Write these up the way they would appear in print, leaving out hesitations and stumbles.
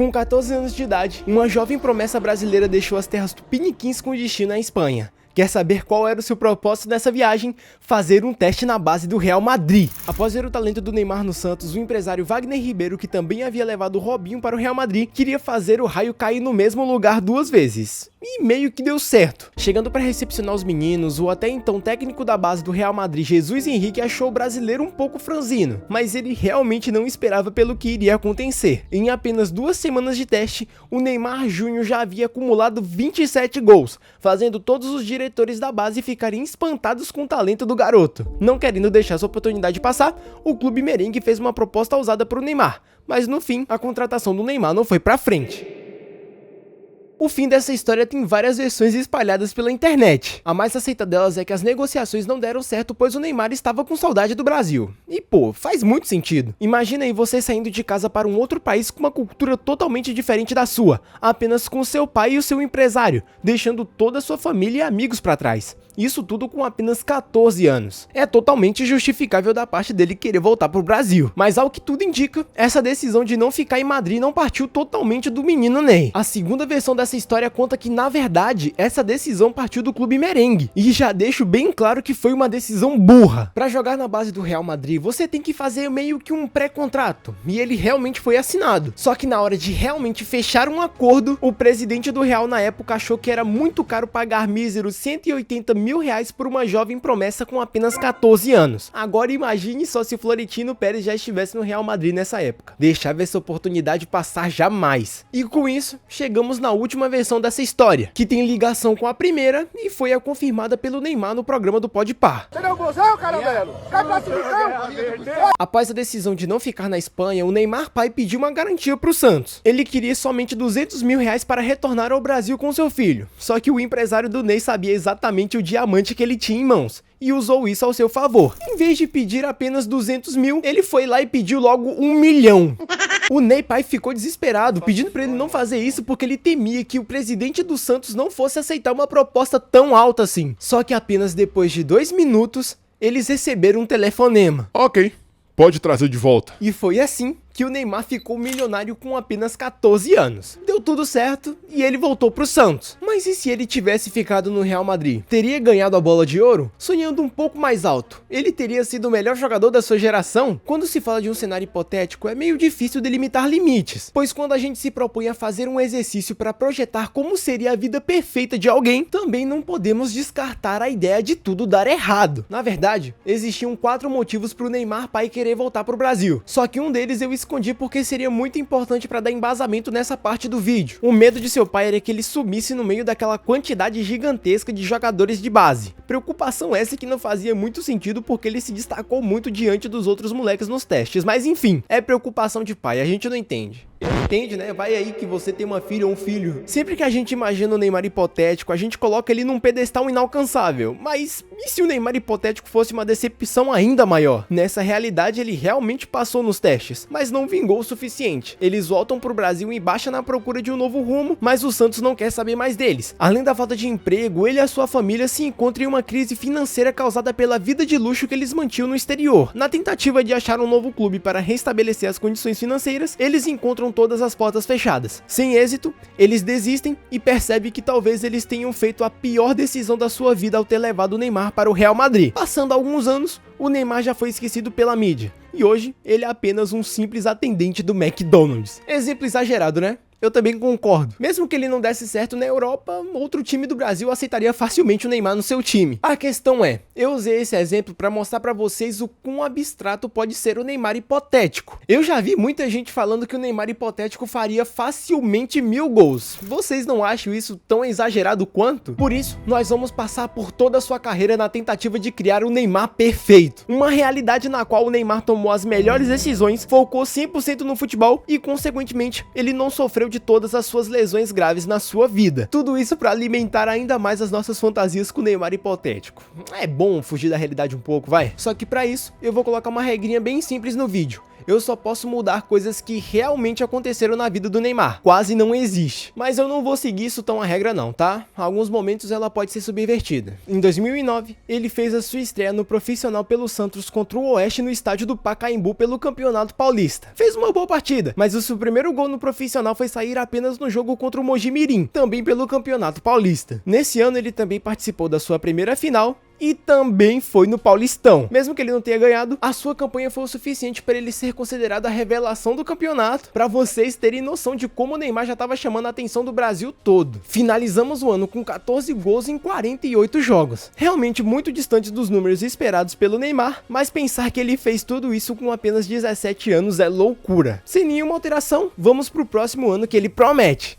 Com 14 anos de idade, uma jovem promessa brasileira deixou as terras tupiniquins com destino à Espanha. Quer saber qual era o seu propósito nessa viagem? Fazer um teste na base do Real Madrid. Após ver o talento do Neymar no Santos, o empresário Wagner Ribeiro, que também havia levado o Robinho para o Real Madrid, queria fazer o raio cair no mesmo lugar 2 vezes. E meio que deu certo. Chegando para recepcionar os meninos, o até então técnico da base do Real Madrid, Jesus Henrique, achou o brasileiro um pouco franzino, mas ele realmente não esperava pelo que iria acontecer. Em apenas 2 semanas de teste, o Neymar Júnior já havia acumulado 27 gols, fazendo todos os diretores da base ficarem espantados com o talento do garoto. Não querendo deixar essa oportunidade passar, o clube merengue fez uma proposta ousada para o Neymar, mas no fim, a contratação do Neymar não foi para frente. O fim dessa história tem várias versões espalhadas pela internet. A mais aceita delas é que as negociações não deram certo, pois o Neymar estava com saudade do Brasil. E pô, faz muito sentido. Imagina aí você saindo de casa para um outro país com uma cultura totalmente diferente da sua, apenas com seu pai e o seu empresário, deixando toda a sua família e amigos para trás. Isso tudo com apenas 14 anos. É totalmente justificável da parte dele querer voltar pro Brasil. Mas ao que tudo indica, essa decisão de não ficar em Madrid não partiu totalmente do menino Ney. A segunda versão dessa história conta que, na verdade, essa decisão partiu do clube merengue. E já deixo bem claro que foi uma decisão burra. Para jogar na base do Real Madrid, você tem que fazer meio que um pré-contrato. E ele realmente foi assinado. Só que na hora de realmente fechar um acordo, o presidente do Real na época achou que era muito caro pagar míseros 180 mil reais por uma jovem promessa com apenas 14 anos. Agora imagine só se o Florentino Pérez já estivesse no Real Madrid nessa época. Deixava essa oportunidade passar jamais. E com isso, chegamos na última versão dessa história, que tem ligação com a primeira e foi a confirmada pelo Neymar no programa do Podpah. Após a decisão de não ficar na Espanha, o Neymar pai pediu uma garantia pro Santos. Ele queria somente 200 mil reais para retornar ao Brasil com seu filho. Só que o empresário do Ney sabia exatamente o diamante que ele tinha em mãos e usou isso ao seu favor. Em vez de pedir apenas 200 mil, ele foi lá e pediu logo 1 milhão. O Ney pai ficou desesperado, pedindo pra ele não fazer isso porque ele temia que o presidente do Santos não fosse aceitar uma proposta tão alta assim. Só que apenas depois de 2 minutos, eles receberam um telefonema. Ok, pode trazer de volta. E foi assim que o Neymar ficou milionário com apenas 14 anos. Deu tudo certo e ele voltou pro Santos. Mas e se ele tivesse ficado no Real Madrid? Teria ganhado a bola de ouro? Sonhando um pouco mais alto, ele teria sido o melhor jogador da sua geração? Quando se fala de um cenário hipotético, é meio difícil delimitar limites, pois quando a gente se propõe a fazer um exercício para projetar como seria a vida perfeita de alguém, também não podemos descartar a ideia de tudo dar errado. Na verdade, existiam 4 motivos pro Neymar pai querer voltar pro Brasil, só que um deles eu escondi porque seria muito importante para dar embasamento nessa parte do vídeo. O medo de seu pai era que ele sumisse no meio daquela quantidade gigantesca de jogadores de base. Preocupação essa que não fazia muito sentido porque ele se destacou muito diante dos outros moleques nos testes, mas enfim, é preocupação de pai, a gente não entende. Entende, né? Vai aí que você tem uma filha ou um filho. Sempre que a gente imagina o Neymar hipotético, a gente coloca ele num pedestal inalcançável. Mas e se o Neymar hipotético fosse uma decepção ainda maior? Nessa realidade, ele realmente passou nos testes, mas não vingou o suficiente. Eles voltam pro Brasil em baixa na procura de um novo rumo, mas o Santos não quer saber mais deles. Além da falta de emprego, ele e a sua família se encontram em uma crise financeira causada pela vida de luxo que eles mantinham no exterior. Na tentativa de achar um novo clube para restabelecer as condições financeiras, eles encontram todas as portas fechadas. Sem êxito, eles desistem e percebem que talvez eles tenham feito a pior decisão da sua vida ao ter levado o Neymar para o Real Madrid. Passando alguns anos, o Neymar já foi esquecido pela mídia, e hoje ele é apenas um simples atendente do McDonald's. Exemplo exagerado, né? Eu também concordo. Mesmo que ele não desse certo na Europa, outro time do Brasil aceitaria facilmente o Neymar no seu time. A questão é, eu usei esse exemplo para mostrar para vocês o quão abstrato pode ser o Neymar hipotético. Eu já vi muita gente falando que o Neymar hipotético faria facilmente 1000 gols. Vocês não acham isso tão exagerado quanto? Por isso, nós vamos passar por toda a sua carreira na tentativa de criar o Neymar perfeito. Uma realidade na qual o Neymar tomou as melhores decisões, focou 100% no futebol e, consequentemente, ele não sofreu de todas as suas lesões graves na sua vida. Tudo isso para alimentar ainda mais as nossas fantasias com o Neymar hipotético. É bom fugir da realidade um pouco, vai? Só que para isso, eu vou colocar uma regrinha bem simples no vídeo. Eu só posso mudar coisas que realmente aconteceram na vida do Neymar. Quase não existe. Mas eu não vou seguir isso tão a regra não, tá? Alguns momentos ela pode ser subvertida. Em 2009, ele fez a sua estreia no profissional pelo Santos contra o Oeste no estádio do Pacaembu pelo Campeonato Paulista. Fez uma boa partida, mas o seu primeiro gol no profissional foi sair apenas no jogo contra o Mojimirim, também pelo Campeonato Paulista. Nesse ano ele também participou da sua primeira final e também foi no Paulistão. Mesmo que ele não tenha ganhado, a sua campanha foi o suficiente para ele ser considerado a revelação do campeonato, para vocês terem noção de como o Neymar já estava chamando a atenção do Brasil todo. Finalizamos o ano com 14 gols em 48 jogos. Realmente muito distante dos números esperados pelo Neymar, mas pensar que ele fez tudo isso com apenas 17 anos é loucura. Sem nenhuma alteração, vamos pro próximo ano que ele promete.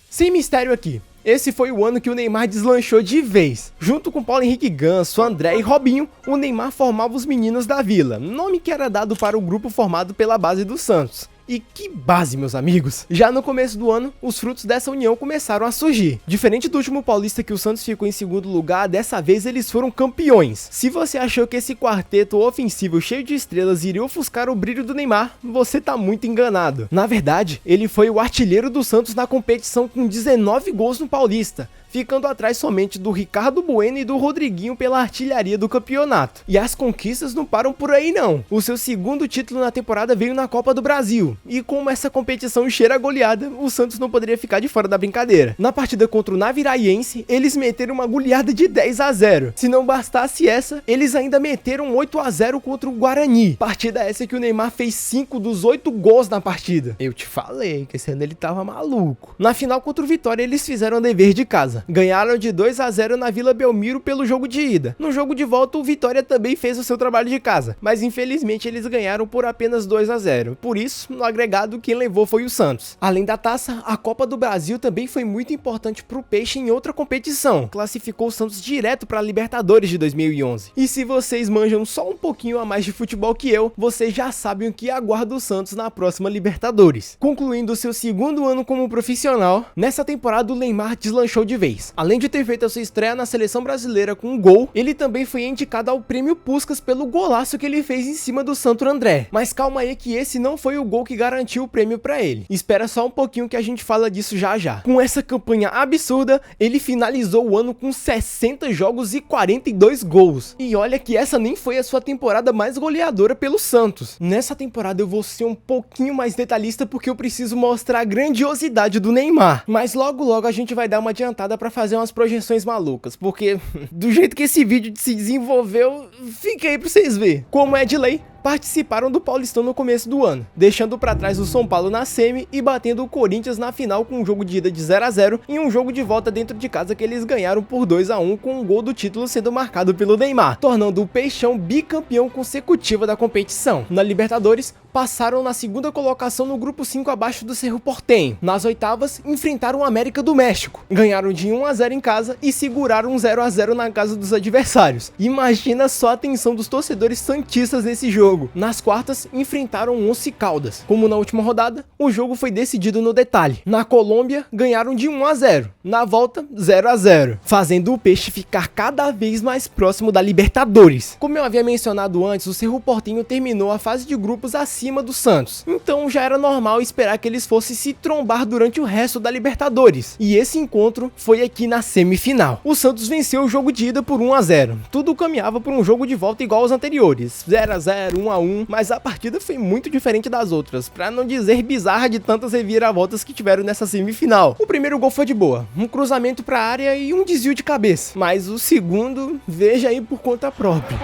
Sem mistério aqui. Esse foi o ano que o Neymar deslanchou de vez. Junto com Paulo Henrique Ganso, André e Robinho, o Neymar formava os Meninos da Vila, nome que era dado para o grupo formado pela base do Santos. E que base, meus amigos! Já no começo do ano, os frutos dessa união começaram a surgir. Diferente do último Paulista que o Santos ficou em segundo lugar, dessa vez eles foram campeões. Se você achou que esse quarteto ofensivo cheio de estrelas iria ofuscar o brilho do Neymar, você tá muito enganado. Na verdade, ele foi o artilheiro do Santos na competição com 19 gols no Paulista, ficando atrás somente do Ricardo Bueno e do Rodriguinho pela artilharia do campeonato. E as conquistas não param por aí não. O seu segundo título na temporada veio na Copa do Brasil. E como essa competição cheira a goleada, o Santos não poderia ficar de fora da brincadeira. Na partida contra o Naviraense, eles meteram uma goleada de 10-0. Se não bastasse essa, eles ainda meteram 8-0 contra o Guarani. Partida essa que o Neymar fez 5 dos 8 gols na partida. Eu te falei que esse ano ele tava maluco. Na final contra o Vitória, eles fizeram o dever de casa. Ganharam de 2-0 na Vila Belmiro pelo jogo de ida. No jogo de volta, o Vitória também fez o seu trabalho de casa, mas infelizmente eles ganharam por apenas 2-0. Por isso, no agregado, quem levou foi o Santos. Além da taça, a Copa do Brasil também foi muito importante pro Peixe em outra competição. Classificou o Santos direto para a Libertadores de 2011. E se vocês manjam só um pouquinho a mais de futebol que eu, vocês já sabem o que aguarda o Santos na próxima Libertadores. Concluindo o seu segundo ano como profissional, nessa temporada o Neymar deslanchou de vez. Além de ter feito a sua estreia na seleção brasileira com um gol, ele também foi indicado ao prêmio Puskás pelo golaço que ele fez em cima do Santo André. Mas calma aí que esse não foi o gol que garantiu o prêmio pra ele. Espera só um pouquinho que a gente fala disso já já. Com essa campanha absurda, ele finalizou o ano com 60 jogos e 42 gols. E olha que essa nem foi a sua temporada mais goleadora pelo Santos. Nessa temporada eu vou ser um pouquinho mais detalhista porque eu preciso mostrar a grandiosidade do Neymar. Mas logo a gente vai dar uma adiantada pra fazer umas projeções malucas, porque do jeito que esse vídeo se desenvolveu, fica aí pra vocês verem. Como é de lei, participaram do Paulistão no começo do ano, deixando para trás o São Paulo na semi e batendo o Corinthians na final com um jogo de ida de 0-0 e um jogo de volta dentro de casa que eles ganharam por 2-1 com um gol do título sendo marcado pelo Neymar, tornando o Peixão bicampeão consecutivo da competição. Na Libertadores, passaram na segunda colocação no grupo 5 abaixo do Cerro Porteño. Nas oitavas, enfrentaram o América do México, ganharam de 1-0 em casa e seguraram um 0-0 na casa dos adversários. Imagina só a tensão dos torcedores santistas nesse jogo. Nas quartas, enfrentaram o Once Caldas. Como na última rodada, o jogo foi decidido no detalhe. Na Colômbia, ganharam de 1-0. Na volta, 0-0. Fazendo o Peixe ficar cada vez mais próximo da Libertadores. Como eu havia mencionado antes, o Cerro Porteño terminou a fase de grupos acima do Santos. Então já era normal esperar que eles fossem se trombar durante o resto da Libertadores. E esse encontro foi aqui na semifinal. O Santos venceu o jogo de ida por 1-0. Tudo caminhava por um jogo de volta igual aos anteriores. 0-0, 1-1, mas a partida foi muito diferente das outras, pra não dizer bizarra de tantas reviravoltas que tiveram nessa semifinal. O primeiro gol foi de boa, um cruzamento pra área e um desvio de cabeça, mas o segundo, veja aí por conta própria.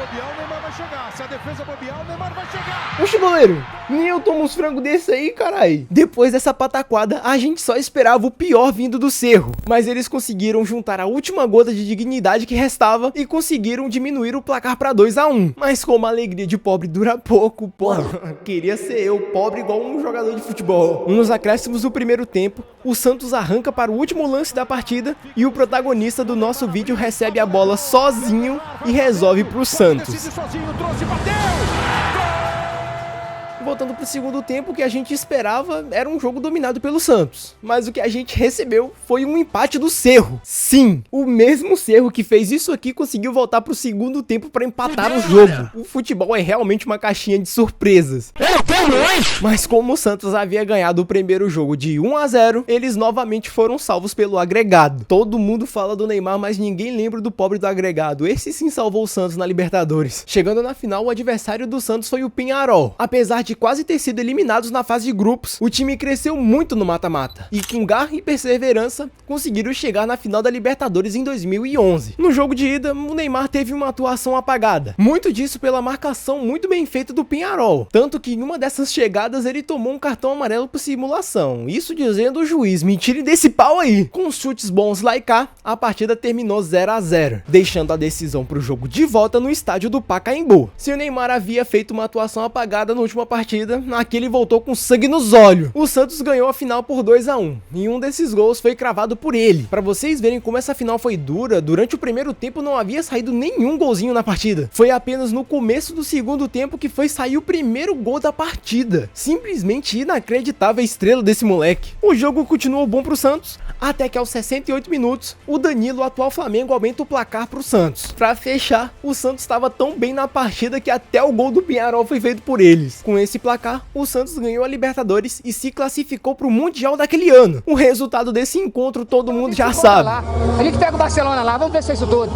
Se a defesa bobear, o Neymar vai chegar. Oxe, goleiro, nem eu tomo uns frangos desse aí, carai. Depois dessa pataquada, a gente só esperava o pior vindo do Cerro, mas eles conseguiram juntar a última gota de dignidade que restava e conseguiram diminuir o placar pra 2-1. Mas como a alegria de pobre dura pouco, porra, queria ser eu, pobre igual um jogador de futebol. Nos acréscimos do primeiro tempo, o Santos arranca para o último lance da partida e o protagonista do nosso vídeo recebe a bola sozinho e resolve pro Santos. Voltando pro segundo tempo, o que a gente esperava era um jogo dominado pelo Santos, mas o que a gente recebeu foi um empate do Cerro. Sim, o mesmo Cerro que fez isso aqui conseguiu voltar pro segundo tempo para empatar o jogo. O futebol é realmente uma caixinha de surpresas. Mas como o Santos havia ganhado o primeiro jogo de 1-0, eles novamente foram salvos pelo agregado. Todo mundo fala do Neymar, mas ninguém lembra do pobre do agregado. Esse sim salvou o Santos na Libertadores. Chegando na final, o adversário do Santos foi o Peñarol. Apesar de quase ter sido eliminados na fase de grupos, o time cresceu muito no mata-mata e com garra e perseverança conseguiram chegar na final da Libertadores em 2011. No jogo de ida, o Neymar teve uma atuação apagada, muito disso pela marcação muito bem feita do Peñarol, tanto que em uma dessas chegadas ele tomou um cartão amarelo por simulação, isso dizendo o juiz, me tire desse pau aí. Com chutes bons lá e cá, a partida terminou 0-0, deixando a decisão para o jogo de volta no estádio do Pacaembu. Se o Neymar havia feito uma atuação apagada na última partida, naquele ele voltou com sangue nos olhos. O Santos ganhou a final por 2-1 e um desses gols foi cravado por ele. Para vocês verem como essa final foi dura, durante o primeiro tempo não havia saído nenhum golzinho na partida. Foi apenas no começo do segundo tempo que foi sair o primeiro gol da partida. Simplesmente inacreditável a estrela desse moleque. O jogo continuou bom pro Santos, até que aos 68 minutos, o Danilo, atual Flamengo, aumenta o placar pro Santos. Para fechar, o Santos estava tão bem na partida que até o gol do Peñarol foi feito por eles. Com esse placar, o Santos ganhou a Libertadores e se classificou pro Mundial daquele ano. O resultado desse encontro todo mundo já sabe. A gente pega o Barcelona lá, vamos ver se é isso tudo.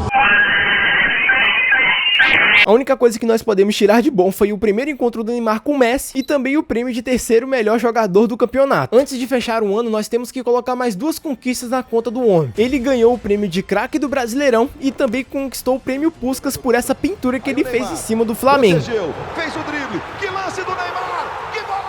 A única coisa que nós podemos tirar de bom foi o primeiro encontro do Neymar com o Messi e também o prêmio de terceiro melhor jogador do campeonato. Antes de fechar o ano, nós temos que colocar mais duas conquistas na conta do homem. Ele ganhou o prêmio de craque do Brasileirão e também conquistou o prêmio Puskás por essa pintura que ele fez em cima do Flamengo. Fez o drible, que lance do Neymar, que golaço!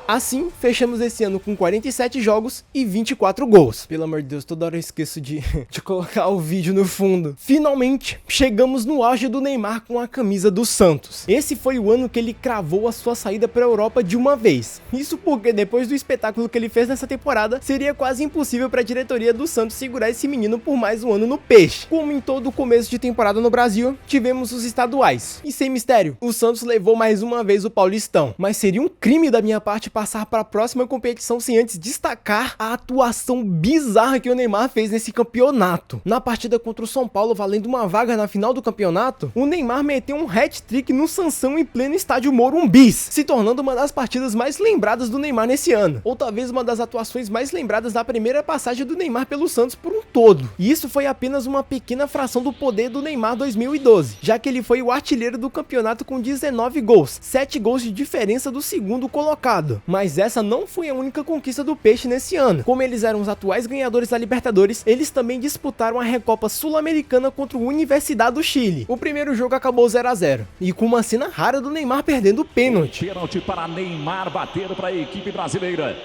Assim, fechamos esse ano com 47 jogos e 24 gols. Pelo amor de Deus, toda hora eu esqueço de colocar o vídeo no fundo. Finalmente, chegamos no auge do Neymar com a camisa do Santos. Esse foi o ano que ele cravou a sua saída para a Europa de uma vez. Isso porque depois do espetáculo que ele fez nessa temporada, seria quase impossível para a diretoria do Santos segurar esse menino por mais um ano no peixe. Como em todo o começo de temporada no Brasil, tivemos os estaduais. E sem mistério, o Santos levou mais uma vez o Paulistão. Mas seria um crime da minha parte passar para a próxima competição sem antes destacar a atuação bizarra que o Neymar fez nesse campeonato. Na partida contra o São Paulo, valendo uma vaga na final do campeonato, o Neymar meteu um hat-trick no Sansão em pleno estádio Morumbi, se tornando uma das partidas mais lembradas do Neymar nesse ano, ou talvez uma das atuações mais lembradas da primeira passagem do Neymar pelo Santos por um todo. E isso foi apenas uma pequena fração do poder do Neymar 2012, já que ele foi o artilheiro do campeonato com 19 gols, 7 gols de diferença do segundo colocado. Mas essa não foi a única conquista do Peixe nesse ano. Como eles eram os atuais ganhadores da Libertadores, eles também disputaram a Recopa Sul-Americana contra o Universidade do Chile. O primeiro jogo acabou 0-0, e com uma cena rara do Neymar perdendo o pênalti. Pênalti para Neymar bater para a equipe brasileira.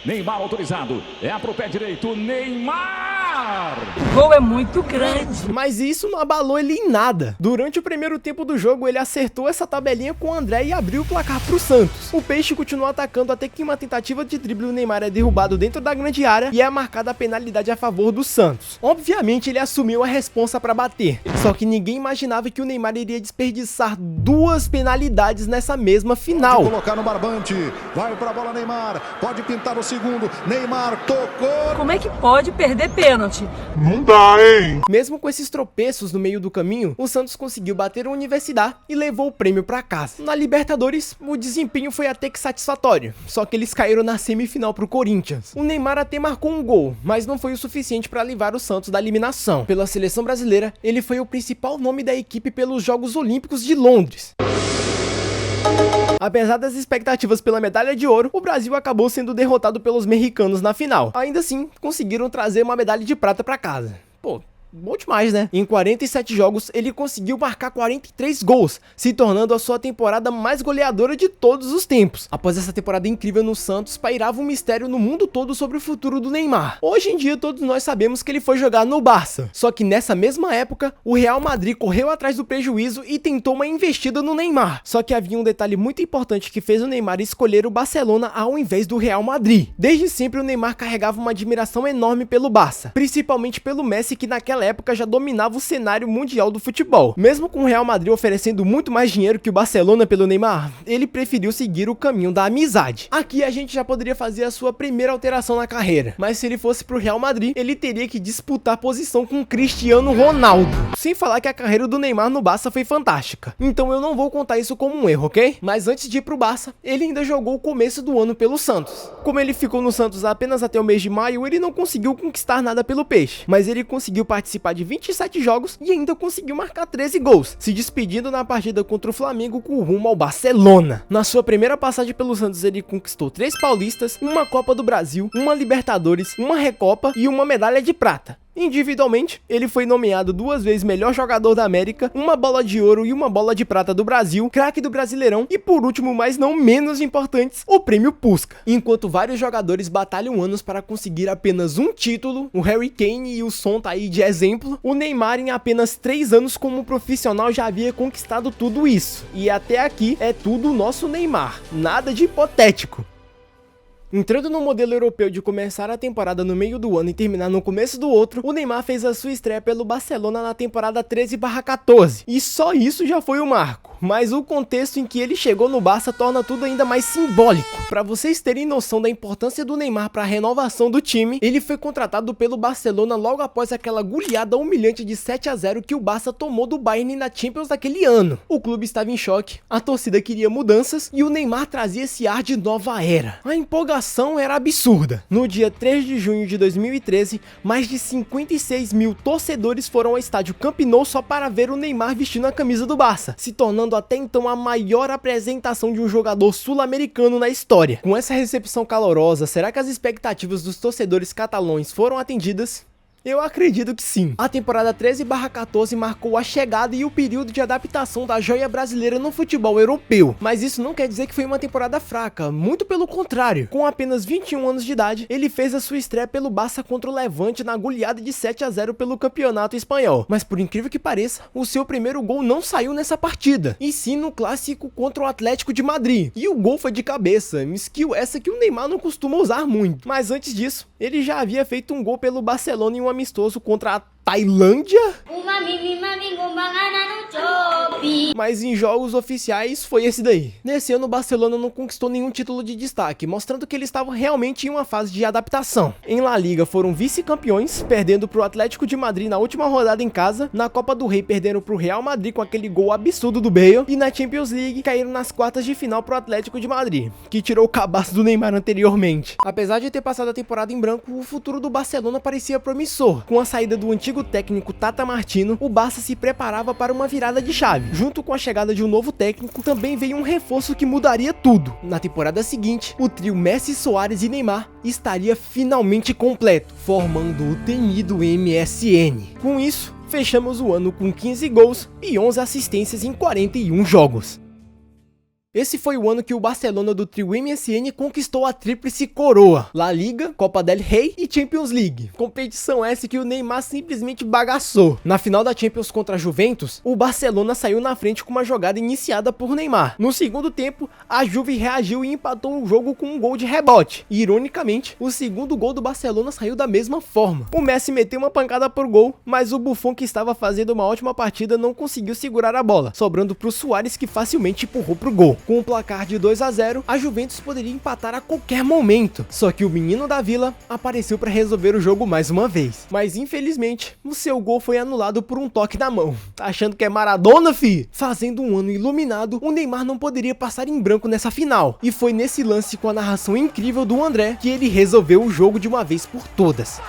Neymar autorizado, é pro pé direito, Neymar! O gol é muito grande. Mas isso não abalou ele em nada. Durante o primeiro tempo do jogo, ele acertou essa tabelinha com o André e abriu o placar pro Santos. O Peixe continuou atacando até que em uma tentativa de drible o Neymar é derrubado dentro da grande área e é marcada a penalidade a favor do Santos. Obviamente ele assumiu a responsa para bater, só que ninguém imaginava que o Neymar iria desperdiçar duas penalidades nessa mesma final. Pode colocar no barbante, vai pra bola Neymar, pode pintar o segundo, Neymar tocou. Como é que pode perder pênalti? Não dá, hein? Mesmo com esses tropeços no meio do caminho, o Santos conseguiu bater a Universidade e levou o prêmio para casa. Na Libertadores, o desempenho foi até que satisfatório, só que eles caíram na semifinal pro Corinthians. O Neymar até marcou um gol, mas não foi o suficiente para livrar o Santos da eliminação. Pela seleção brasileira, ele foi o principal nome da equipe pelos Jogos Olímpicos de Londres. Apesar das expectativas pela medalha de ouro, o Brasil acabou sendo derrotado pelos mexicanos na final. Ainda assim, conseguiram trazer uma medalha de prata para casa. Pô, bom demais, né? Em 47 jogos, ele conseguiu marcar 43 gols, se tornando a sua temporada mais goleadora de todos os tempos. Após essa temporada incrível no Santos, pairava um mistério no mundo todo sobre o futuro do Neymar. Hoje em dia, todos nós sabemos que ele foi jogar no Barça. Só que nessa mesma época, o Real Madrid correu atrás do prejuízo e tentou uma investida no Neymar. Só que havia um detalhe muito importante que fez o Neymar escolher o Barcelona ao invés do Real Madrid. Desde sempre, o Neymar carregava uma admiração enorme pelo Barça, principalmente pelo Messi, que naquela naquela época já dominava o cenário mundial do futebol. Mesmo com o Real Madrid oferecendo muito mais dinheiro que o Barcelona pelo Neymar, ele preferiu seguir o caminho da amizade. Aqui a gente já poderia fazer a sua primeira alteração na carreira, mas se ele fosse pro Real Madrid, ele teria que disputar posição com Cristiano Ronaldo. Sem falar que a carreira do Neymar no Barça foi fantástica. Então eu não vou contar isso como um erro, ok? Mas antes de ir pro Barça, ele ainda jogou o começo do ano pelo Santos. Como ele ficou no Santos apenas até o mês de maio, ele não conseguiu conquistar nada pelo Peixe, mas ele conseguiu participar de 27 jogos e ainda conseguiu marcar 13 gols, se despedindo na partida contra o Flamengo com rumo ao Barcelona. Na sua primeira passagem pelo Santos, ele conquistou 3 paulistas, uma Copa do Brasil, uma Libertadores, uma Recopa e uma medalha de prata. Individualmente, ele foi nomeado 2 vezes melhor jogador da América, uma bola de ouro e uma bola de prata do Brasil, craque do Brasileirão e, por último, mas não menos importantes, o prêmio Puskás. Enquanto vários jogadores batalham anos para conseguir apenas um título, o Harry Kane e o Son tá aí de exemplo, o Neymar em apenas 3 anos como profissional já havia conquistado tudo isso. E até aqui é tudo nosso Neymar, nada de hipotético. Entrando no modelo europeu de começar a temporada no meio do ano e terminar no começo do outro, o Neymar fez a sua estreia pelo Barcelona na temporada 13/14. E só isso já foi um marco. Mas o contexto em que ele chegou no Barça torna tudo ainda mais simbólico. Para vocês terem noção da importância do Neymar para a renovação do time, ele foi contratado pelo Barcelona logo após aquela goleada humilhante de 7-0 que o Barça tomou do Bayern na Champions daquele ano. O clube estava em choque, a torcida queria mudanças e o Neymar trazia esse ar de nova era. A empolgação era absurda. No dia 3 de junho de 2013, mais de 56 mil torcedores foram ao estádio Camp Nou só para ver o Neymar vestindo a camisa do Barça, se tornando até então a maior apresentação de um jogador sul-americano na história. Com essa recepção calorosa, será que as expectativas dos torcedores catalães foram atendidas? Eu acredito que sim. A temporada 13/14 marcou a chegada e o período de adaptação da joia brasileira no futebol europeu. Mas isso não quer dizer que foi uma temporada fraca, muito pelo contrário. Com apenas 21 anos de idade, ele fez a sua estreia pelo Barça contra o Levante na goleada de 7-0 pelo Campeonato Espanhol. Mas por incrível que pareça, o seu primeiro gol não saiu nessa partida, e sim no clássico contra o Atlético de Madrid. E o gol foi de cabeça, skill essa que o Neymar não costuma usar muito. Mas antes disso, ele já havia feito um gol pelo Barcelona em um amistoso contra a Tailândia? Mas em jogos oficiais foi esse daí. Nesse ano o Barcelona não conquistou nenhum título de destaque, mostrando que eles estavam realmente em uma fase de adaptação. Em La Liga foram vice-campeões, perdendo pro Atlético de Madrid na última rodada em casa. Na Copa do Rei perderam pro Real Madrid com aquele gol absurdo do Bale. E na Champions League caíram nas quartas de final pro Atlético de Madrid, que tirou o cabaço do Neymar anteriormente. Apesar de ter passado a temporada em branco, o futuro do Barcelona parecia promissor. Com a saída do antigo técnico Tata Martino, o Barça se preparava para uma virada de chave. Junto com a chegada de um novo técnico, também veio um reforço que mudaria tudo. Na temporada seguinte, o trio Messi, Soares e Neymar estaria finalmente completo, formando o temido MSN. Com isso, fechamos o ano com 15 gols e 11 assistências em 41 jogos. Esse foi o ano que o Barcelona do trio MSN conquistou a tríplice coroa: La Liga, Copa del Rey e Champions League. Competição essa que o Neymar simplesmente bagaçou. Na final da Champions contra a Juventus, o Barcelona saiu na frente com uma jogada iniciada por Neymar. No segundo tempo, a Juve reagiu e empatou o jogo com um gol de rebote. E, ironicamente, o segundo gol do Barcelona saiu da mesma forma. O Messi meteu uma pancada por gol, mas o Buffon, que estava fazendo uma ótima partida, não conseguiu segurar a bola, sobrando para o Soares, que facilmente empurrou pro gol. Com o placar de 2-0, a Juventus poderia empatar a qualquer momento. Só que o menino da Vila apareceu para resolver o jogo mais uma vez. Mas infelizmente, o seu gol foi anulado por um toque na mão. Tá achando que é Maradona, fi? Fazendo um ano iluminado, o Neymar não poderia passar em branco nessa final. E foi nesse lance com a narração incrível do André que ele resolveu o jogo de uma vez por todas.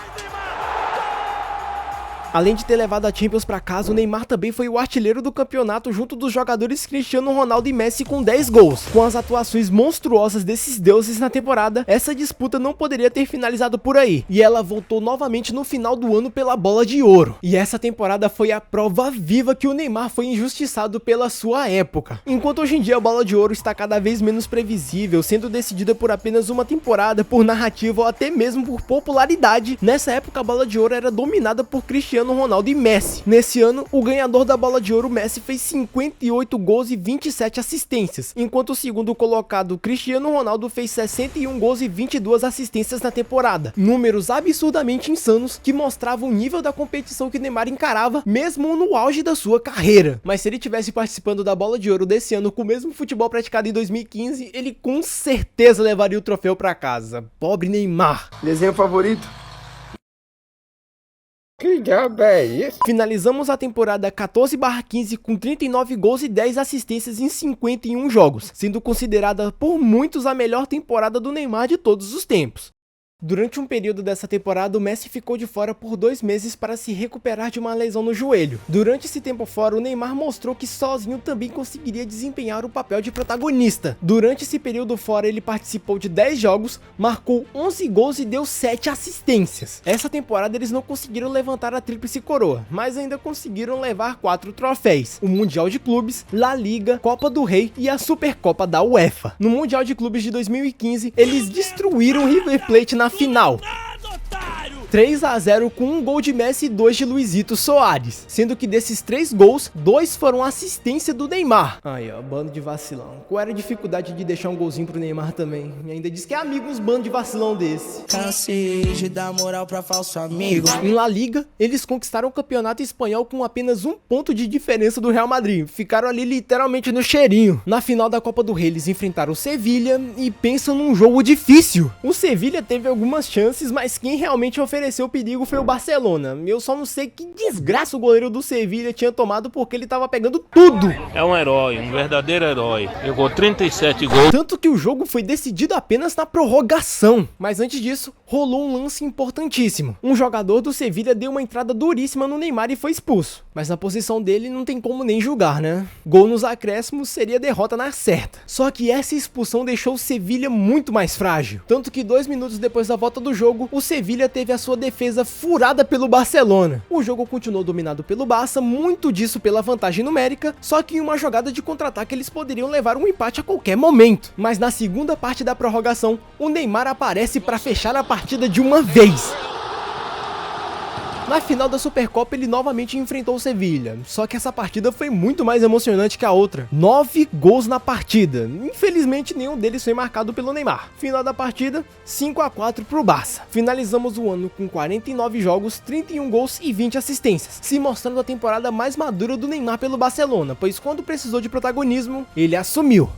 Além de ter levado a Champions pra casa, o Neymar também foi o artilheiro do campeonato junto dos jogadores Cristiano Ronaldo e Messi com 10 gols. Com as atuações monstruosas desses deuses na temporada, essa disputa não poderia ter finalizado por aí. E ela voltou novamente no final do ano pela bola de ouro. E essa temporada foi a prova viva que o Neymar foi injustiçado pela sua época. Enquanto hoje em dia a bola de ouro está cada vez menos previsível, sendo decidida por apenas uma temporada, por narrativa ou até mesmo por popularidade, nessa época a bola de ouro era dominada por Cristiano Cristiano Ronaldo e Messi. Nesse ano, o ganhador da Bola de Ouro, Messi, fez 58 gols e 27 assistências, enquanto o segundo colocado, Cristiano Ronaldo, fez 61 gols e 22 assistências na temporada. Números absurdamente insanos que mostravam o nível da competição que Neymar encarava, mesmo no auge da sua carreira. Mas se ele tivesse participando da Bola de Ouro desse ano com o mesmo futebol praticado em 2015, ele com certeza levaria o troféu pra casa. Pobre Neymar. Desenho favorito? Que diabo é isso? Finalizamos a temporada 14/15 com 39 gols e 10 assistências em 51 jogos, sendo considerada por muitos a melhor temporada do Neymar de todos os tempos. Durante um período dessa temporada, o Messi ficou de fora por 2 meses para se recuperar de uma lesão no joelho. Durante esse tempo fora, o Neymar mostrou que sozinho também conseguiria desempenhar o papel de protagonista. Durante esse período fora, ele participou de 10 jogos, marcou 11 gols e deu 7 assistências. Essa temporada eles não conseguiram levantar a tríplice coroa, mas ainda conseguiram levar 4 troféus: o Mundial de Clubes, La Liga, Copa do Rei e a Supercopa da UEFA. No Mundial de Clubes de 2015, eles destruíram o River Plate na final, 3-0 com um gol de Messi e 2 de Luizito Soares, sendo que desses 3 gols, 2 foram assistência do Neymar. Aí ó, bando de vacilão. Qual era a dificuldade de deixar um golzinho pro Neymar também? E ainda diz que é amigo uns bandos de vacilão desse. Cansei de dar moral pra falso amigo. Em La Liga, eles conquistaram o campeonato espanhol com apenas 1 ponto de diferença do Real Madrid. Ficaram ali literalmente no cheirinho. Na final da Copa do Rei, eles enfrentaram o Sevilha e pensam num jogo difícil. O Sevilha teve algumas chances, mas quem realmente ofereceu perigo foi o Barcelona. Eu só não sei que desgraça o goleiro do Sevilha tinha tomado, porque ele tava pegando tudo. É um herói, um verdadeiro herói. Pegou 37 gols. Tanto que o jogo foi decidido apenas na prorrogação. Mas antes disso, rolou um lance importantíssimo. Um jogador do Sevilha deu uma entrada duríssima no Neymar e foi expulso. Mas na posição dele não tem como nem julgar, né? Gol nos acréscimos seria derrota na certa. Só que essa expulsão deixou o Sevilha muito mais frágil. Tanto que 2 minutos depois da volta do jogo, o Sevilha teve a sua defesa furada pelo Barcelona. O jogo continuou dominado pelo Barça, muito disso pela vantagem numérica, só que em uma jogada de contra-ataque eles poderiam levar um empate a qualquer momento. Mas na segunda parte da prorrogação, o Neymar aparece para fechar a partida de uma vez. Na final da Supercopa, ele novamente enfrentou o Sevilha, só que essa partida foi muito mais emocionante que a outra. 9 gols na partida, infelizmente nenhum deles foi marcado pelo Neymar. Final da partida, 5-4 pro Barça. Finalizamos o ano com 49 jogos, 31 gols e 20 assistências, se mostrando a temporada mais madura do Neymar pelo Barcelona, pois quando precisou de protagonismo, ele assumiu.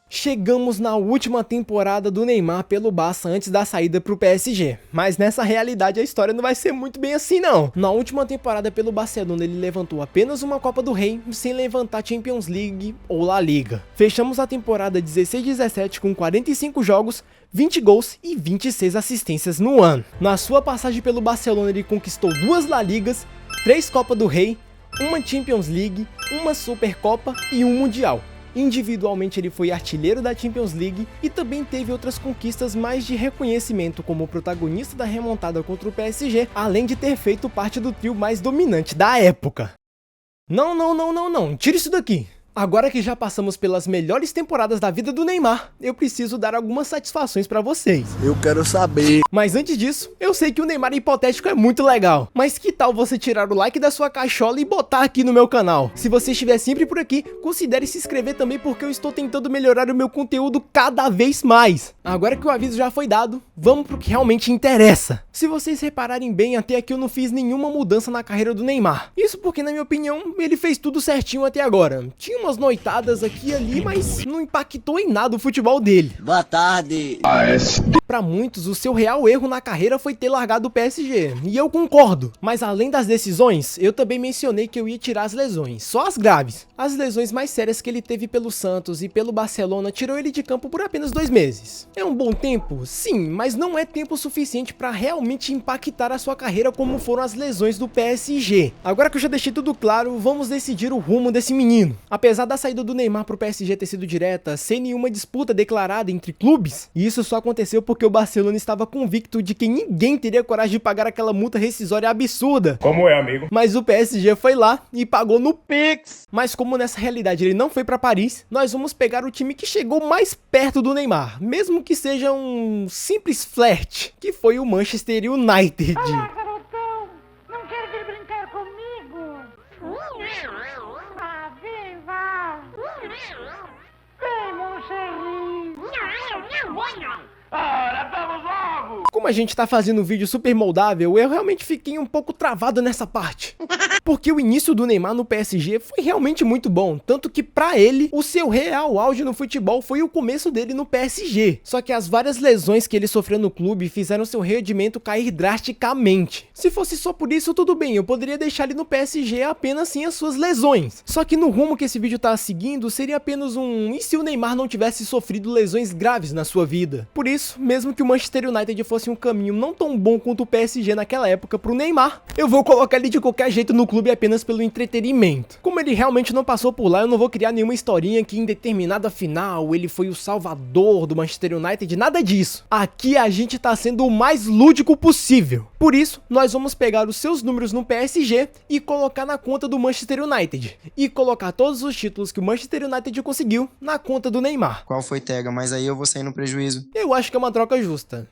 Chegamos na última temporada do Neymar pelo Barça antes da saída pro PSG, mas nessa realidade a história não vai ser muito bem assim não. Na última temporada pelo Barcelona ele levantou apenas uma Copa do Rei, sem levantar Champions League ou La Liga. Fechamos a temporada 16-17 com 45 jogos, 20 gols e 26 assistências no ano. Na sua passagem pelo Barcelona ele conquistou 2 La Ligas, 3 Copa do Rei, uma Champions League, uma Supercopa e um Mundial. Individualmente ele foi artilheiro da Champions League e também teve outras conquistas mais de reconhecimento como protagonista da remontada contra o PSG, além de ter feito parte do trio mais dominante da época. Não, tira isso daqui. Agora que já passamos pelas melhores temporadas da vida do Neymar, eu preciso dar algumas satisfações pra vocês. Eu quero saber. Mas antes disso, eu sei que o Neymar hipotético é muito legal, mas que tal você tirar o like da sua cachola e botar aqui no meu canal? Se você estiver sempre por aqui, considere se inscrever também, porque eu estou tentando melhorar o meu conteúdo cada vez mais. Agora que o aviso já foi dado, vamos pro que realmente interessa. Se vocês repararem bem, até aqui eu não fiz nenhuma mudança na carreira do Neymar. Isso porque, na minha opinião, ele fez tudo certinho até agora. Tinha umas noitadas aqui e ali, mas não impactou em nada o futebol dele. Boa tarde. Pra muitos, o seu real erro na carreira foi ter largado o PSG, e eu concordo. Mas além das decisões, eu também mencionei que eu ia tirar as lesões, só as graves. As lesões mais sérias que ele teve pelo Santos e pelo Barcelona tirou ele de campo por apenas 2 meses. É um bom tempo? Sim, mas não é tempo suficiente pra realmente impactar a sua carreira como foram as lesões do PSG. Agora que eu já deixei tudo claro, vamos decidir o rumo desse menino. Apesar da saída do Neymar pro PSG ter sido direta, sem nenhuma disputa declarada entre clubes, e isso só aconteceu porque o Barcelona estava convicto de que ninguém teria coragem de pagar aquela multa rescisória absurda. Como é, amigo? Mas o PSG foi lá e pagou no Pix. Mas como nessa realidade ele não foi pra Paris, nós vamos pegar o time que chegou mais perto do Neymar, mesmo que seja um simples flerte, que foi o Manchester United. Olá, garotão! Não quero vir brincar como a gente tá fazendo um vídeo super moldável, eu realmente fiquei um pouco travado nessa parte. Porque o início do Neymar no PSG foi realmente muito bom, tanto que pra ele, o seu real auge no futebol foi o começo dele no PSG. Só que as várias lesões que ele sofreu no clube fizeram seu rendimento cair drasticamente. Se fosse só por isso, tudo bem, eu poderia deixar ele no PSG apenas sem as suas lesões. Só que no rumo que esse vídeo tá seguindo, seria apenas um e se o Neymar não tivesse sofrido lesões graves na sua vida. Por isso, mesmo que o Manchester United fosse um caminho não tão bom quanto o PSG naquela época pro Neymar, eu vou colocar ele de qualquer jeito no clube apenas pelo entretenimento. Como ele realmente não passou por lá, eu não vou criar nenhuma historinha que em determinada final ele foi o salvador do Manchester United, nada disso. Aqui a gente tá sendo o mais lúdico possível. Por isso, nós vamos pegar os seus números no PSG e colocar na conta do Manchester United. E colocar todos os títulos que o Manchester United conseguiu na conta do Neymar. Qual foi, Tega? Mas aí eu vou sair no prejuízo. Eu acho que é uma troca justa.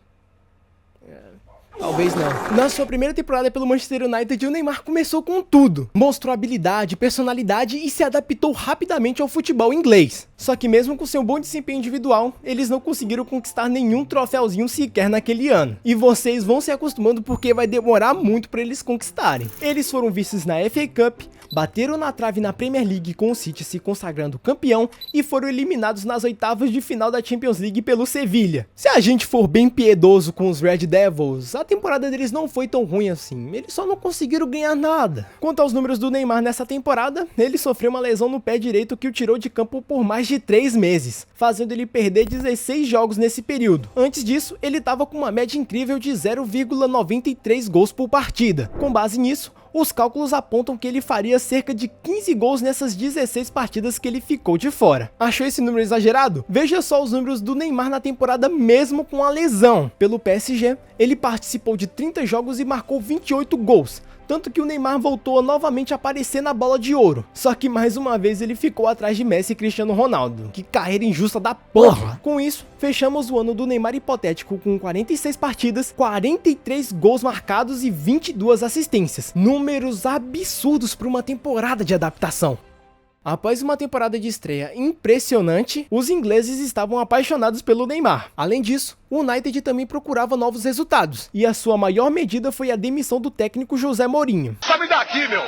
Talvez não. Na sua primeira temporada pelo Manchester United, o Neymar começou com tudo. Mostrou habilidade, personalidade e se adaptou rapidamente ao futebol inglês. Só que mesmo com seu bom desempenho individual, eles não conseguiram conquistar nenhum troféuzinho sequer naquele ano. E vocês vão se acostumando porque vai demorar muito para eles conquistarem. Eles foram vistos na FA Cup, bateram na trave na Premier League com o City se consagrando campeão e foram eliminados nas oitavas de final da Champions League pelo Sevilla. Se a gente for bem piedoso com os Red Devils, a temporada deles não foi tão ruim assim, eles só não conseguiram ganhar nada. Quanto aos números do Neymar nessa temporada, ele sofreu uma lesão no pé direito que o tirou de campo por mais de 3 meses, fazendo ele perder 16 jogos nesse período. Antes disso, ele estava com uma média incrível de 0,93 gols por partida. Com base nisso, os cálculos apontam que ele faria cerca de 15 gols nessas 16 partidas que ele ficou de fora. Achou esse número exagerado? Veja só os números do Neymar na temporada mesmo com a lesão. Pelo PSG, ele participou de 30 jogos e marcou 28 gols. Tanto que o Neymar voltou a novamente aparecer na bola de ouro. Só que mais uma vez ele ficou atrás de Messi e Cristiano Ronaldo. Que carreira injusta da porra! Com isso, fechamos o ano do Neymar hipotético com 46 partidas, 43 gols marcados e 22 assistências. Números absurdos para uma temporada de adaptação. Após uma temporada de estreia impressionante, os ingleses estavam apaixonados pelo Neymar. Além disso, o United também procurava novos resultados, e a sua maior medida foi a demissão do técnico José Mourinho,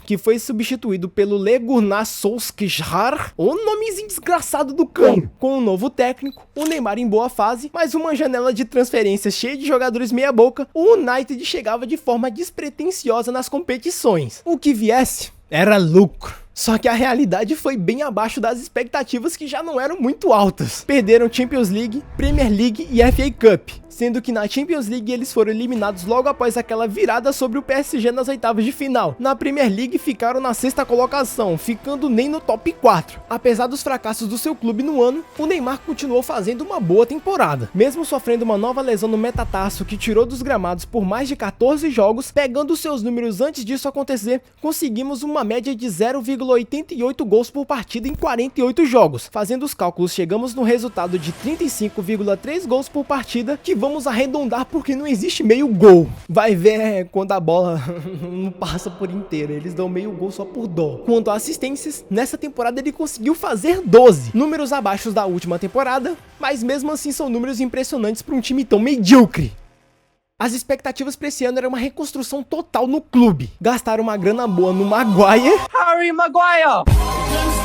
que foi substituído pelo Ole Gunnar Solskjaer, o nomezinho desgraçado do cão. Com um novo técnico, o Neymar em boa fase, mas uma janela de transferências cheia de jogadores meia boca, o United chegava de forma despretensiosa nas competições. O que viesse era lucro. Só que a realidade foi bem abaixo das expectativas que já não eram muito altas. Perderam Champions League, Premier League e FA Cup, sendo que na Champions League eles foram eliminados logo após aquela virada sobre o PSG nas oitavas de final. Na Premier League ficaram na 6ª colocação, ficando nem no top 4. Apesar dos fracassos do seu clube no ano, o Neymar continuou fazendo uma boa temporada. Mesmo sofrendo uma nova lesão no metatarso que tirou dos gramados por mais de 14 jogos, pegando seus números antes disso acontecer, conseguimos uma média de 0,88 gols por partida em 48 jogos. Fazendo os cálculos, chegamos no resultado de 35,3 gols por partida, que vamos arredondar porque não existe meio gol. Vai ver quando a bola não passa por inteira, eles dão meio gol só por dó. Quanto a assistências, nessa temporada ele conseguiu fazer 12, números abaixo da última temporada, mas mesmo assim são números impressionantes para um time tão medíocre. As expectativas para esse ano era uma reconstrução total no clube. Gastaram uma grana boa no Maguire. Harry Maguire!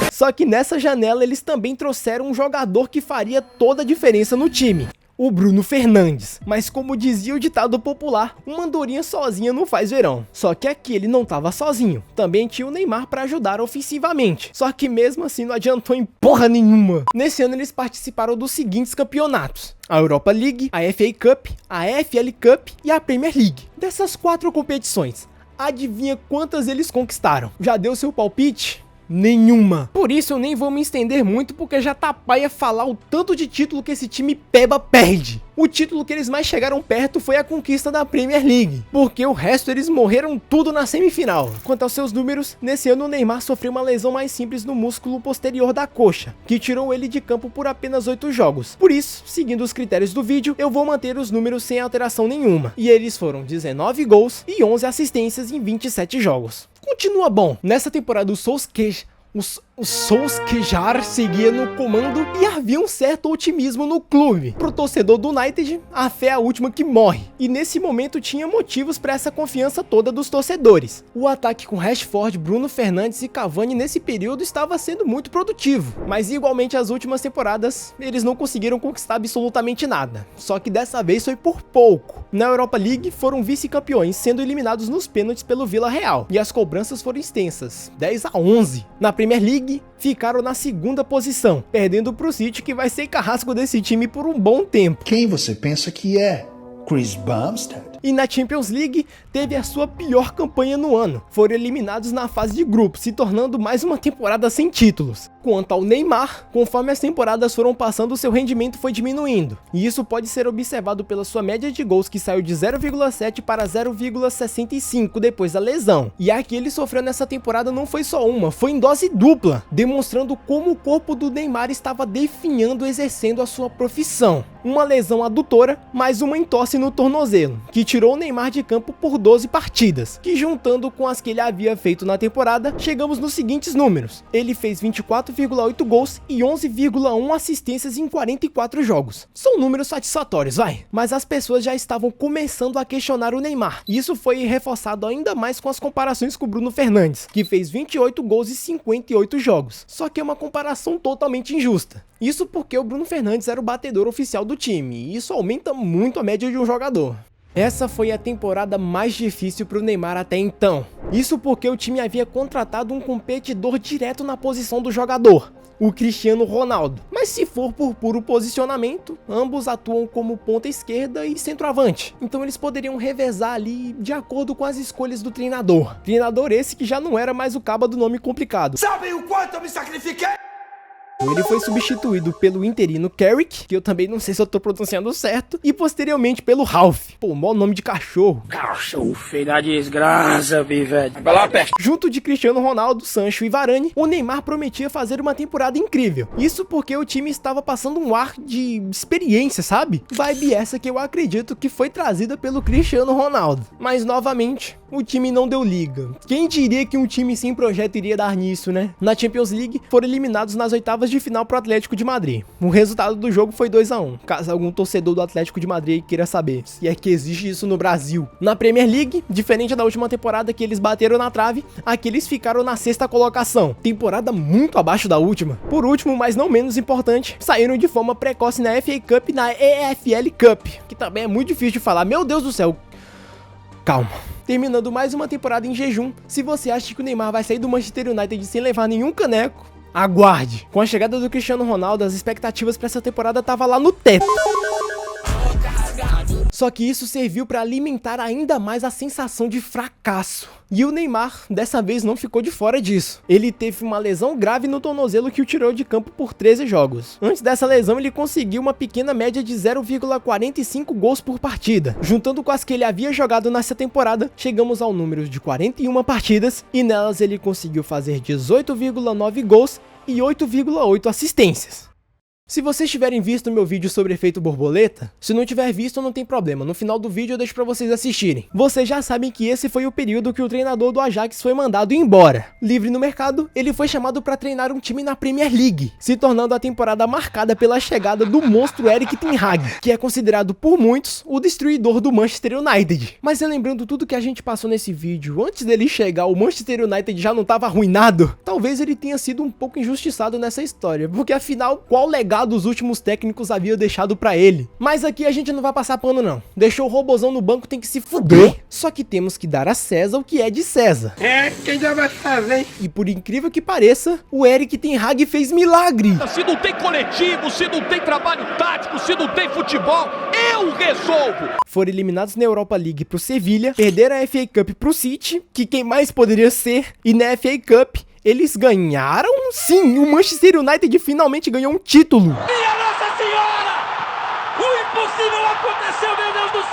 Só que nessa janela eles também trouxeram um jogador que faria toda a diferença no time. O Bruno Fernandes. Mas como dizia o ditado popular, uma andorinha sozinha não faz verão. Só que aqui ele não estava sozinho. Também tinha o Neymar para ajudar ofensivamente. Só que mesmo assim não adiantou em porra nenhuma. Nesse ano eles participaram dos seguintes campeonatos: a Europa League, a FA Cup, a FL Cup e a Premier League. Dessas 4 competições, adivinha quantas eles conquistaram? Já deu seu palpite? Nenhuma. Por isso eu nem vou me estender muito, porque já tá paia falar o tanto de título que esse time peba perde. O título que eles mais chegaram perto foi a conquista da Premier League, porque o resto eles morreram tudo na semifinal. Quanto aos seus números, nesse ano o Neymar sofreu uma lesão mais simples no músculo posterior da coxa, que tirou ele de campo por apenas 8 jogos. Por isso, seguindo os critérios do vídeo, eu vou manter os números sem alteração nenhuma. E eles foram 19 gols e 11 assistências em 27 jogos. Continua bom. Nessa temporada o O Solskjaer seguia no comando e havia um certo otimismo no clube. Pro torcedor do United, a fé é a última que morre. E nesse momento tinha motivos para essa confiança toda dos torcedores. O ataque com Rashford, Bruno Fernandes e Cavani nesse período estava sendo muito produtivo. Mas igualmente as últimas temporadas, eles não conseguiram conquistar absolutamente nada. Só que dessa vez foi por pouco. Na Europa League foram vice-campeões, sendo eliminados nos pênaltis pelo Villarreal. E as cobranças foram extensas, 10-11. Na Premier League, ficaram na segunda posição, perdendo pro City, que vai ser carrasco desse time por um bom tempo. Quem você pensa que é? Chris Bumstead? E na Champions League, teve a sua pior campanha no ano. Foram eliminados na fase de grupos, se tornando mais uma temporada sem títulos. Quanto ao Neymar, conforme as temporadas foram passando, seu rendimento foi diminuindo. E isso pode ser observado pela sua média de gols, que saiu de 0,7 para 0,65 depois da lesão. E a que ele sofreu nessa temporada não foi só uma, foi em dose dupla, demonstrando como o corpo do Neymar estava definhando exercendo a sua profissão. Uma lesão adutora, mais uma entorse no tornozelo, que tirou o Neymar de campo por 12 partidas, que juntando com as que ele havia feito na temporada, chegamos nos seguintes números. Ele fez 24,8 gols e 11,1 assistências em 44 jogos. São números satisfatórios, vai. Mas as pessoas já estavam começando a questionar o Neymar. E isso foi reforçado ainda mais com as comparações com o Bruno Fernandes, que fez 28 gols e 58 jogos. Só que é uma comparação totalmente injusta. Isso porque o Bruno Fernandes era o batedor oficial do time, e isso aumenta muito a média de um jogador. Essa foi a temporada mais difícil para o Neymar até então. Isso porque o time havia contratado um competidor direto na posição do jogador, o Cristiano Ronaldo. Mas se for por puro posicionamento, ambos atuam como ponta esquerda e centroavante. Então eles poderiam revezar ali de acordo com as escolhas do treinador. Treinador esse que já não era mais o caba do nome complicado. Sabem o quanto eu me sacrifiquei? Ele foi substituído pelo interino Carrick, que eu também não sei se eu tô pronunciando certo, e posteriormente pelo Ralph. Pô, maior nome de cachorro. Cachorro feio da desgraça, velho. Junto de Cristiano Ronaldo, Sancho e Varane, o Neymar prometia fazer uma temporada incrível. Isso porque o time estava passando um ar de experiência, sabe? Vibe essa que eu acredito que foi trazida pelo Cristiano Ronaldo. Mas novamente, o time não deu liga. Quem diria que um time sem projeto iria dar nisso, né? Na Champions League, foram eliminados nas oitavas de final pro Atlético de Madrid. O resultado do jogo foi 2-1, caso algum torcedor do Atlético de Madrid queira saber se é que existe isso no Brasil. Na Premier League, diferente da última temporada que eles bateram na trave, aqui eles ficaram na 6ª colocação, temporada muito abaixo da última. Por último, mas não menos importante, saíram de forma precoce na FA Cup e na EFL Cup, que também é muito difícil de falar. Meu Deus do céu, calma. Terminando mais uma temporada em jejum. Se você acha que o Neymar vai sair do Manchester United sem levar nenhum caneco, aguarde. Com a chegada do Cristiano Ronaldo, as expectativas para essa temporada estavam lá no teto. Só que isso serviu para alimentar ainda mais a sensação de fracasso. E o Neymar, dessa vez, não ficou de fora disso. Ele teve uma lesão grave no tornozelo que o tirou de campo por 13 jogos. Antes dessa lesão, ele conseguiu uma pequena média de 0,45 gols por partida. Juntando com as que ele havia jogado nessa temporada, chegamos ao número de 41 partidas, e nelas ele conseguiu fazer 18,9 gols e 8,8 assistências. Se vocês tiverem visto meu vídeo sobre efeito borboleta, se não tiver visto não tem problema, no final do vídeo eu deixo pra vocês assistirem. Vocês já sabem que esse foi o período que o treinador do Ajax foi mandado embora. Livre no mercado, ele foi chamado pra treinar um time na Premier League, se tornando a temporada marcada pela chegada do monstro Erik ten Hag, que é considerado por muitos o destruidor do Manchester United. Mas lembrando tudo que a gente passou nesse vídeo, antes dele chegar o Manchester United já não estava arruinado, talvez ele tenha sido um pouco injustiçado nessa história, porque afinal, qual legado dos últimos técnicos havia deixado pra ele? Mas aqui a gente não vai passar pano não. Deixou o robozão no banco, tem que se fuder. Só que temos que dar a César o que é de César. Quem já vai fazer? E por incrível que pareça, o Erik ten Hag fez milagre. Se não tem coletivo, se não tem trabalho tático, se não tem futebol, eu resolvo. Foram eliminados na Europa League pro Sevilha, perderam a FA Cup pro City, que quem mais poderia ser, e na FA Cup eles ganharam? Sim, o Manchester United finalmente ganhou um título. Minha Nossa Senhora! O impossível aconteceu, meu Deus do céu!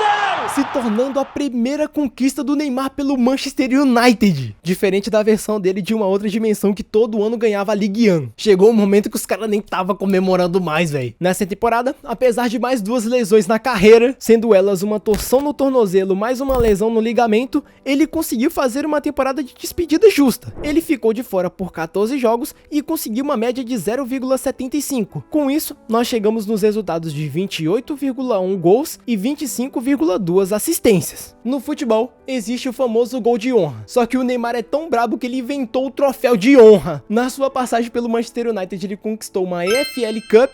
se tornando a primeira conquista do Neymar pelo Manchester United, diferente da versão dele de uma outra dimensão que todo ano ganhava a Ligue 1. Chegou um momento que os caras nem tava comemorando mais, velho. Nessa temporada, apesar de mais 2 lesões na carreira, sendo elas uma torção no tornozelo mais uma lesão no ligamento, ele conseguiu fazer uma temporada de despedida justa. Ele ficou de fora por 14 jogos e conseguiu uma média de 0,75. Com isso, nós chegamos nos resultados de 28,1 gols e 25,2 assistências. No futebol, existe o famoso gol de honra, só que o Neymar é tão brabo que ele inventou o troféu de honra. Na sua passagem pelo Manchester United, ele conquistou uma EFL Cup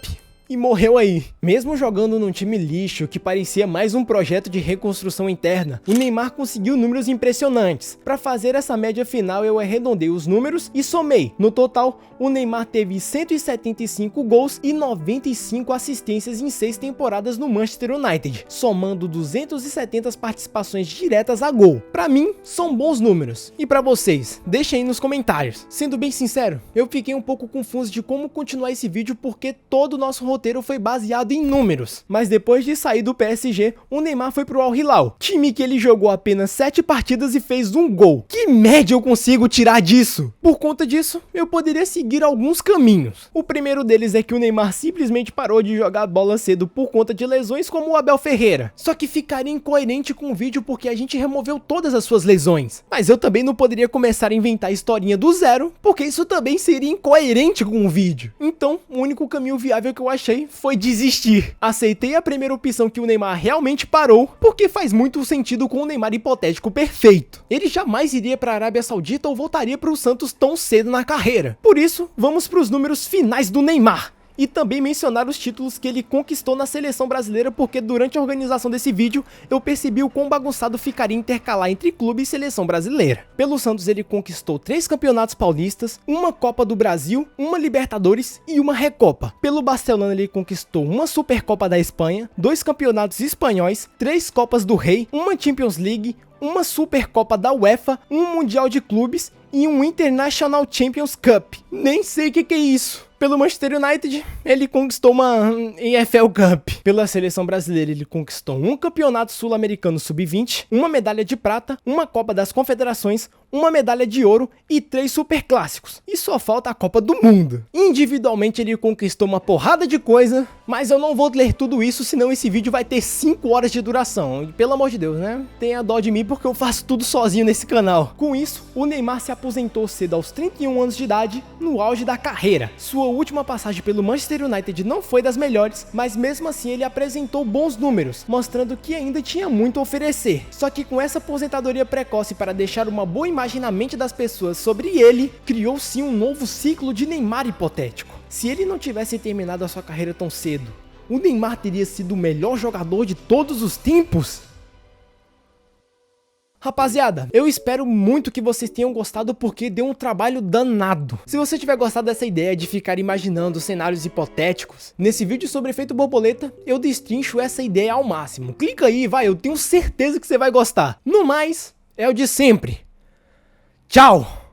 e morreu aí. Mesmo jogando num time lixo que parecia mais um projeto de reconstrução interna, o Neymar conseguiu números impressionantes. Para fazer essa média final, eu arredondei os números e somei. No total, o Neymar teve 175 gols e 95 assistências em 6 temporadas no Manchester United, somando 270 participações diretas a gol. Para mim, são bons números. E para vocês? Deixem aí nos comentários. Sendo bem sincero, eu fiquei um pouco confuso de como continuar esse vídeo porque todo o nosso roteiro foi baseado em números. Mas depois de sair do PSG, o Neymar foi pro Al Hilal, time que ele jogou apenas 7 partidas e fez 1 gol. Que média eu consigo tirar disso? Por conta disso, eu poderia seguir alguns caminhos. O primeiro deles é que o Neymar simplesmente parou de jogar bola cedo por conta de lesões como o Abel Ferreira. Só que ficaria incoerente com o vídeo porque a gente removeu todas as suas lesões. Mas eu também não poderia começar a inventar a historinha do zero, porque isso também seria incoerente com o vídeo. Então, o único caminho viável que eu achei foi desistir. Aceitei a primeira opção que o Neymar realmente parou, porque faz muito sentido com o Neymar hipotético perfeito. Ele jamais iria para a Arábia Saudita ou voltaria para o Santos tão cedo na carreira. Por isso, vamos para os números finais do Neymar. E também mencionar os títulos que ele conquistou na seleção brasileira, porque durante a organização desse vídeo eu percebi o quão bagunçado ficaria intercalar entre clube e seleção brasileira. Pelo Santos ele conquistou 3 campeonatos paulistas, uma Copa do Brasil, uma Libertadores e uma Recopa. Pelo Barcelona ele conquistou uma Supercopa da Espanha, 2 campeonatos espanhóis, 3 Copas do Rei, uma Champions League, uma Supercopa da UEFA, um Mundial de Clubes e um International Champions Cup. Nem sei o que é isso. Pelo Manchester United, ele conquistou uma EFL Cup. Pela seleção brasileira, ele conquistou um campeonato sul-americano sub-20, uma medalha de prata, uma Copa das Confederações, uma medalha de ouro e 3 superclássicos. E só falta a Copa do Mundo. Individualmente, ele conquistou uma porrada de coisa, mas eu não vou ler tudo isso, senão esse vídeo vai ter 5 horas de duração. E pelo amor de Deus, né? Tenha dó de mim porque eu faço tudo sozinho nesse canal. Com isso, o Neymar se aposentou cedo aos 31 anos de idade, no auge da carreira. Sua última passagem pelo Manchester United não foi das melhores, mas mesmo assim ele apresentou bons números, mostrando que ainda tinha muito a oferecer. Só que com essa aposentadoria precoce para deixar uma boa imagem na mente das pessoas sobre ele, criou-se um novo ciclo de Neymar hipotético. Se ele não tivesse terminado a sua carreira tão cedo, o Neymar teria sido o melhor jogador de todos os tempos? Rapaziada, eu espero muito que vocês tenham gostado porque deu um trabalho danado. Se você tiver gostado dessa ideia de ficar imaginando cenários hipotéticos, nesse vídeo sobre efeito borboleta, eu destrincho essa ideia ao máximo. Clica aí, vai, eu tenho certeza que você vai gostar. No mais, é o de sempre. Tchau!